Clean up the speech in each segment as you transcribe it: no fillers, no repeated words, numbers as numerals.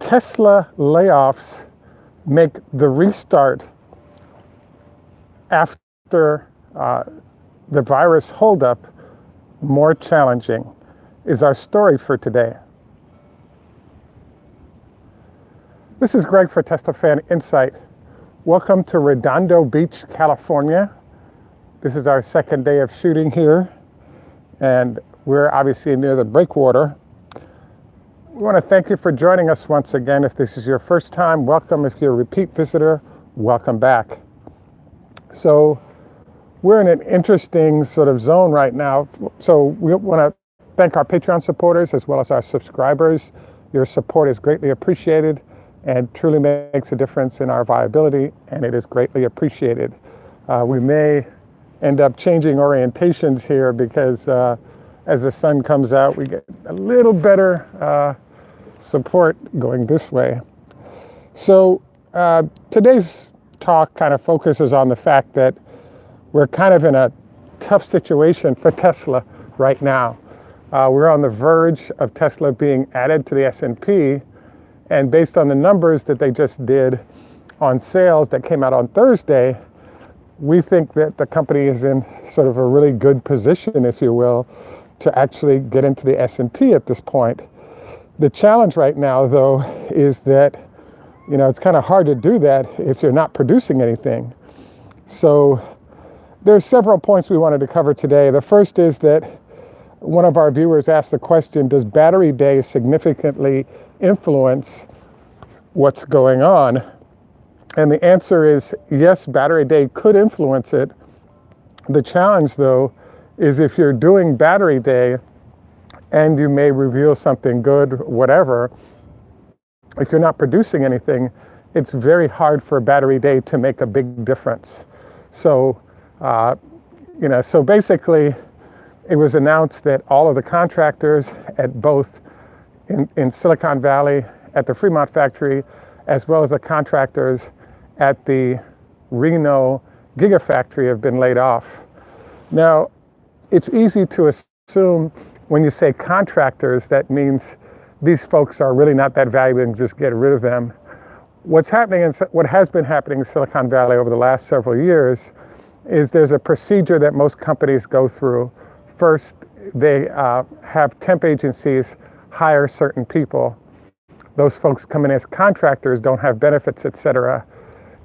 Tesla layoffs make the restart after the virus holdup more challenging is our story for today. This is Greg for Teslafaninsight. Welcome to Redondo Beach, California. This is our second day of shooting here, and we're obviously near the breakwater. We want to thank you for joining us once again. If this is your first time, welcome. If you're a repeat visitor, welcome back. So we're in an interesting sort of zone right now. So we want to thank our Patreon supporters as well as our subscribers. Your support is greatly appreciated and truly makes a difference in our viability, and it is greatly appreciated. We may end up changing orientations here because as the sun comes out, we get a little better support going this way. So today's talk kind of focuses on the fact that we're kind of in a tough situation for Tesla right now. We're on the verge of Tesla being added to the S&P, and based on the numbers that they just did on sales that came out on Thursday, we think that the company is in sort of a really good position, if you will, to actually get into the S&P at this point. The challenge right now, though, is that, it's kind of hard to do that if you're not producing anything. So there's several points we wanted to cover today. The first is that one of our viewers asked the question, does battery day significantly influence what's going on? And the answer is yes, battery day could influence it. The challenge, though, is if you're doing battery day and you may reveal something good, whatever, if you're not producing anything, it's very hard for battery day to make a big difference. So, so basically, it was announced that all of the contractors at both in Silicon Valley at the Fremont factory, as well as the contractors at the Reno Gigafactory have been laid off. Now, it's easy to assume when you say contractors, that means these folks are really not that valuable and just get rid of them. What has been happening in Silicon Valley over the last several years is there's a procedure that most companies go through. First, they have temp agencies hire certain people. Those folks come in as contractors, don't have benefits, etc.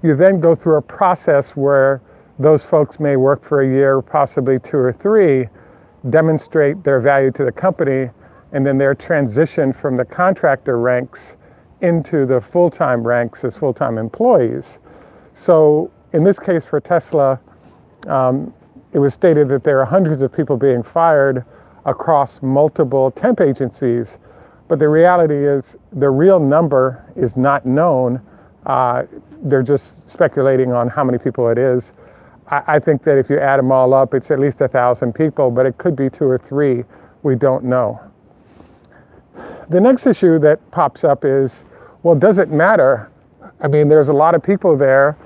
You then go through a process where those folks may work for a year, possibly 2 or 3, demonstrate their value to the company, and then they're transitioned from the contractor ranks into the full-time ranks as full-time employees. So in this case for Tesla, it was stated that there are hundreds of people being fired across multiple temp agencies, but the reality is the real number is not known. They're just speculating on how many people it is. I think that if you add them all up, it's at least 1,000 people, but it could be 2 or 3. We don't know. The next issue that pops up is, well, does it matter? I mean, there's a lot of people there.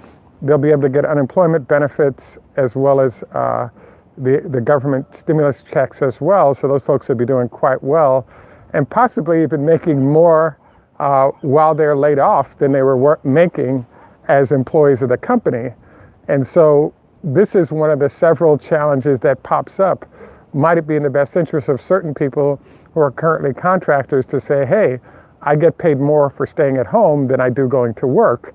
They'll be able to get unemployment benefits as well as the government stimulus checks as well. So those folks will be doing quite well and possibly even making more while they're laid off than they were making as employees of the company. And so this is one of the several challenges that pops up. Might it be in the best interest of certain people who are currently contractors to say, hey, I get paid more for staying at home than I do going to work?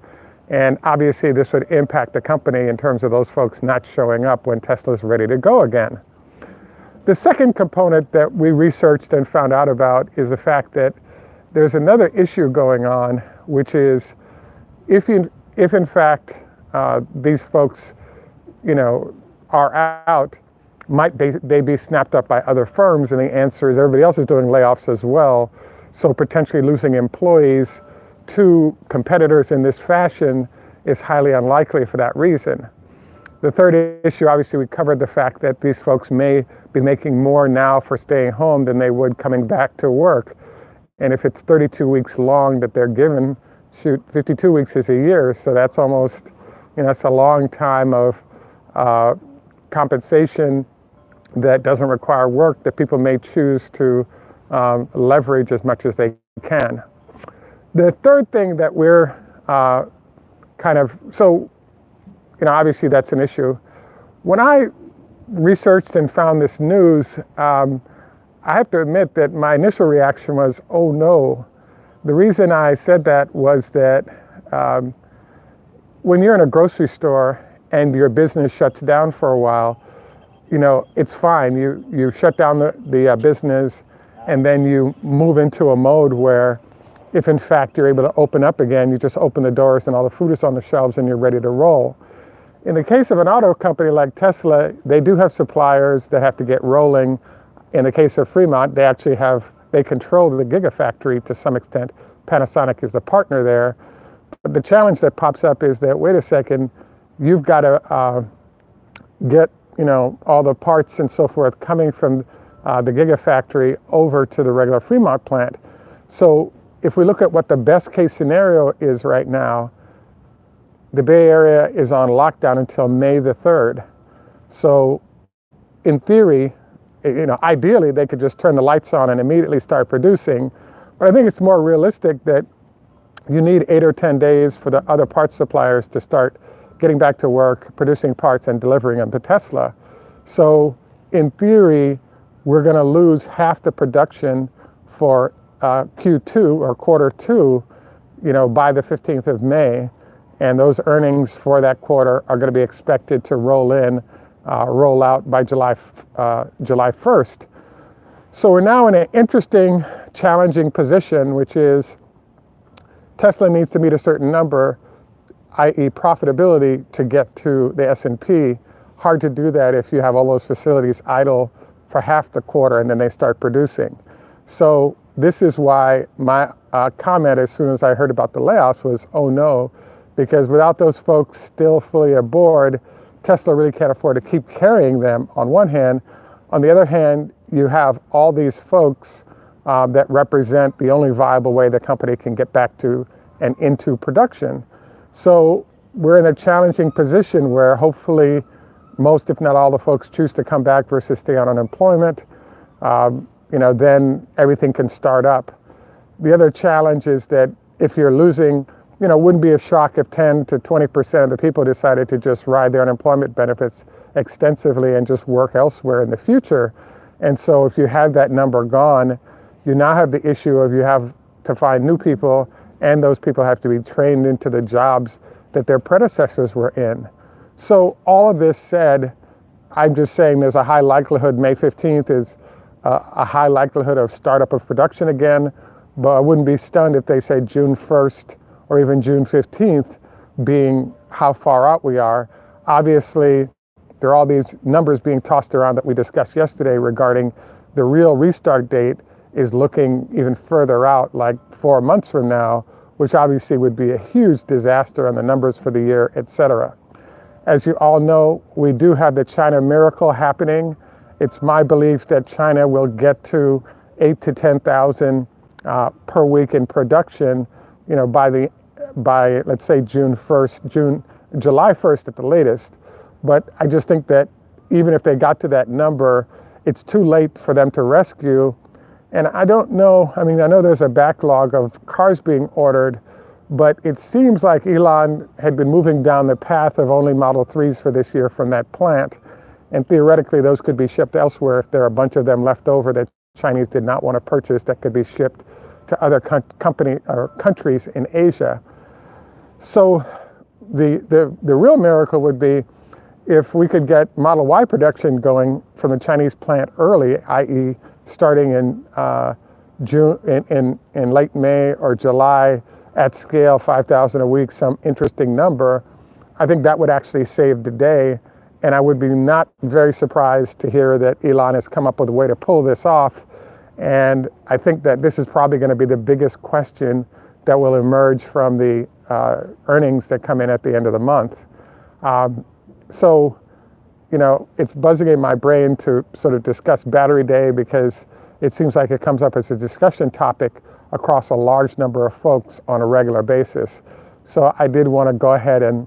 And obviously this would impact the company in terms of those folks not showing up when Tesla's ready to go again. The second component that we researched and found out about is the fact that there's another issue going on, which is if in fact these folks are out, might they be snapped up by other firms? And the answer is everybody else is doing layoffs as well. So potentially losing employees to competitors in this fashion is highly unlikely for that reason. The third issue, obviously, we covered the fact that these folks may be making more now for staying home than they would coming back to work. And if it's 32 weeks long that they're given, 52 weeks is a year, so that's almost, that's a long time of compensation that doesn't require work that people may choose to leverage as much as they can. The third thing that we're obviously that's an issue. When I researched and found this news, I have to admit that my initial reaction was, oh no. The reason I said that was that when you're in a grocery store and your business shuts down for a while, it's fine. You shut down the business, and then you move into a mode where if in fact you're able to open up again, you just open the doors and all the food is on the shelves and you're ready to roll. In the case of an auto company like Tesla, they do have suppliers that have to get rolling. In the case of Fremont, they control the Gigafactory to some extent. Panasonic is the partner there. But the challenge that pops up is that, wait a second, you've got to get all the parts and so forth coming from the Gigafactory over to the regular Fremont plant. So if we look at what the best case scenario is right now, the Bay Area is on lockdown until May the 3rd. So in theory, ideally they could just turn the lights on and immediately start producing. But I think it's more realistic that you need 8 or 10 days for the other parts suppliers to start getting back to work, producing parts and delivering them to Tesla. So in theory, we're going to lose half the production for Q2 or quarter 2, by the 15th of May. And those earnings for that quarter are going to be expected to roll out by July 1st. So we're now in an interesting, challenging position, which is Tesla needs to meet a certain number, i.e. profitability, to get to the S&P. Hard to do that if you have all those facilities idle for half the quarter and then they start producing. So this is why my comment as soon as I heard about the layoffs was, oh no, because without those folks still fully aboard, Tesla really can't afford to keep carrying them on one hand. On the other hand, you have all these folks that represent the only viable way the company can get back to and into production. So we're in a challenging position where hopefully most, if not all, the folks choose to come back versus stay on unemployment. Then everything can start up. The other challenge is that if you're losing, wouldn't be a shock if 10 to 20% of the people decided to just ride their unemployment benefits extensively and just work elsewhere in the future. And so if you have that number gone, you now have the issue of you have to find new people, and those people have to be trained into the jobs that their predecessors were in. So all of this said, I'm just saying there's a high likelihood May 15th is a high likelihood of startup of production again, but I wouldn't be stunned if they say June 1st or even June 15th being how far out we are. Obviously, there are all these numbers being tossed around that we discussed yesterday regarding the real restart date is looking even further out, like 4 months from now, which obviously would be a huge disaster on the numbers for the year, etc. As you all know, we do have the China miracle happening. It's my belief that China will get to 8 to 10,000 per week in production, by let's say July 1st at the latest. But I just think that even if they got to that number, it's too late for them to rescue. And I don't know, I know there's a backlog of cars being ordered, but it seems like Elon had been moving down the path of only Model 3s for this year from that plant. And theoretically, those could be shipped elsewhere if there are a bunch of them left over that Chinese did not want to purchase that could be shipped to other countries in Asia. So the real miracle would be if we could get Model Y production going from the Chinese plant early, i.e. starting in June, in late May or July at scale, 5,000 a week, some interesting number. I think that would actually save the day. And I would be not very surprised to hear that Elon has come up with a way to pull this off. And I think that this is probably going to be the biggest question that will emerge from the earnings that come in at the end of the month. So, it's buzzing in my brain to sort of discuss Battery Day because it seems like it comes up as a discussion topic across a large number of folks on a regular basis. So I did want to go ahead and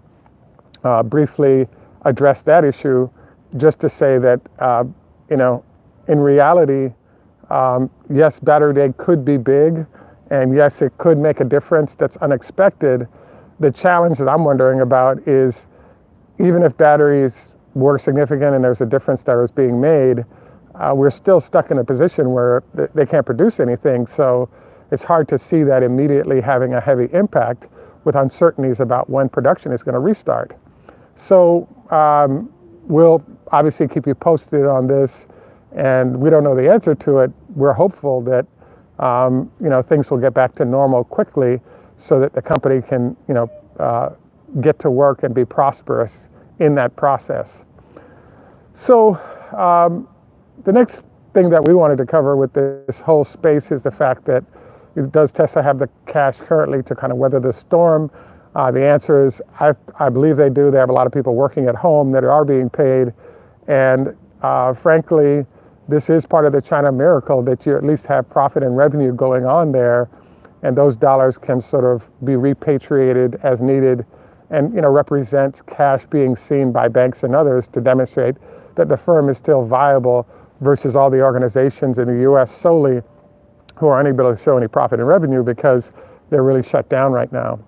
briefly address that issue just to say that, in reality, yes, Battery Day could be big. And yes, it could make a difference that's unexpected. The challenge that I'm wondering about is, even if batteries were significant and there's a difference that was being made, we're still stuck in a position where they can't produce anything. So it's hard to see that immediately having a heavy impact with uncertainties about when production is going to restart. So we'll obviously keep you posted on this, and we don't know the answer to it. We're hopeful that things will get back to normal quickly, so that the company can get to work and be prosperous in that process. So the next thing that we wanted to cover with this whole space is the fact that, does Tesla have the cash currently to kind of weather the storm? The answer is, I believe they do. They have a lot of people working at home that are being paid. And frankly, this is part of the China miracle, that you at least have profit and revenue going on there. And those dollars can sort of be repatriated as needed, and represents cash being seen by banks and others to demonstrate that the firm is still viable, versus all the organizations in the U.S. solely who are unable to show any profit and revenue because they're really shut down right now.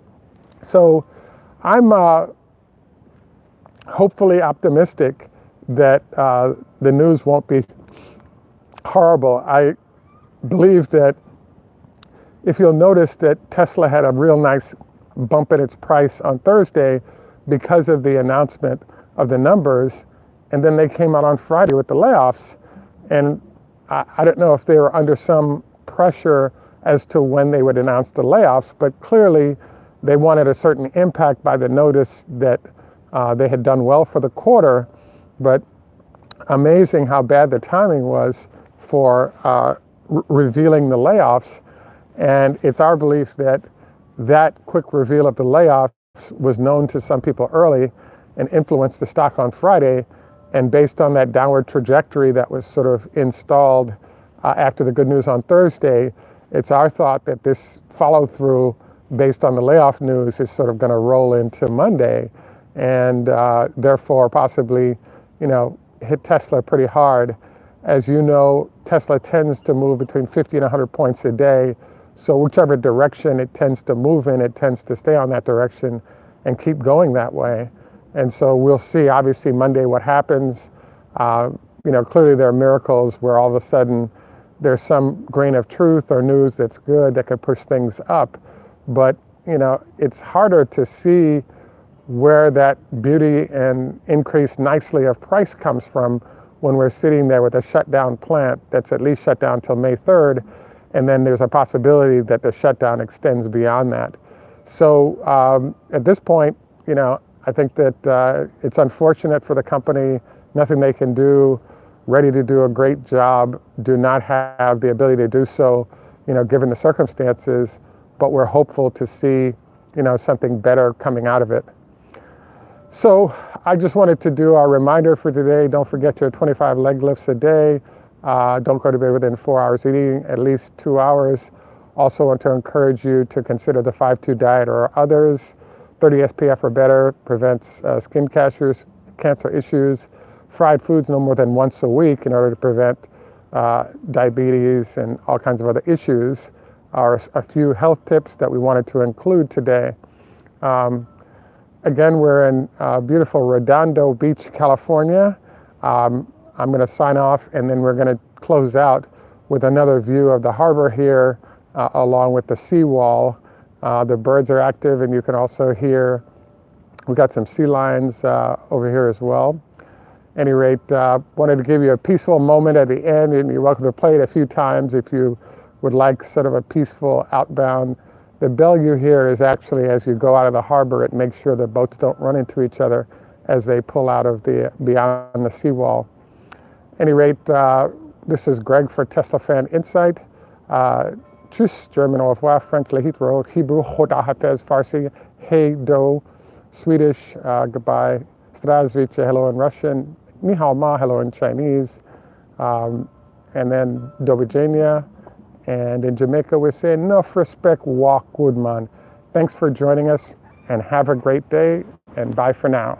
So I'm hopefully optimistic that the news won't be horrible. I believe that if you'll notice that Tesla had a real nice bump in its price on Thursday because of the announcement of the numbers, and then they came out on Friday with the layoffs. And I don't know if they were under some pressure as to when they would announce the layoffs, but clearly they wanted a certain impact by the notice that they had done well for the quarter. But amazing how bad the timing was for revealing the layoffs. And it's our belief that that quick reveal of the layoffs was known to some people early and influenced the stock on Friday. And based on that downward trajectory that was sort of installed after the good news on Thursday, it's our thought that this follow through based on the layoff news is sort of going to roll into Monday, and therefore possibly, hit Tesla pretty hard. As you know, Tesla tends to move between 50 and 100 points a day. So whichever direction it tends to move in, it tends to stay on that direction and keep going that way. And so we'll see, obviously, Monday what happens. Clearly there are miracles where all of a sudden there's some grain of truth or news that's good that could push things up. But, it's harder to see where that beauty and increase nicely of price comes from when we're sitting there with a shut down plant that's at least shut down till May 3rd. And then there's a possibility that the shutdown extends beyond that. So at this point, I think that it's unfortunate for the company, nothing they can do, ready to do a great job, do not have the ability to do so, given the circumstances, but we're hopeful to see, something better coming out of it. So I just wanted to do our reminder for today. Don't forget your 25 leg lifts a day. Don't go to bed within 4 hours eating, at least 2 hours. Also want to encourage you to consider the 5-2 diet or others. 30 SPF or better prevents skin cancer issues. Fried foods no more than once a week in order to prevent diabetes and all kinds of other issues are a few health tips that we wanted to include today. Again, we're in beautiful Redondo Beach, California. I'm going to sign off, and then we're going to close out with another view of the harbor here along with the seawall. The birds are active, and you can also hear, we got some sea lions over here as well. At any rate, wanted to give you a peaceful moment at the end, and you're welcome to play it a few times if you would like sort of a peaceful outbound. The bell you hear is actually as you go out of the harbor, it makes sure the boats don't run into each other as they pull out of beyond the seawall. At any rate, this is Greg for Teslafaninsight. Tschüss, German au revoir, French le hitro, Hebrew Choda Hafez, Farsi, hey do, Swedish goodbye, Zdravstvuyte, hello in Russian, Ni hao ma, hello in Chinese, and then do widzenia. And in Jamaica, we say, enough respect, walk good man. Thanks for joining us, and have a great day, and bye for now.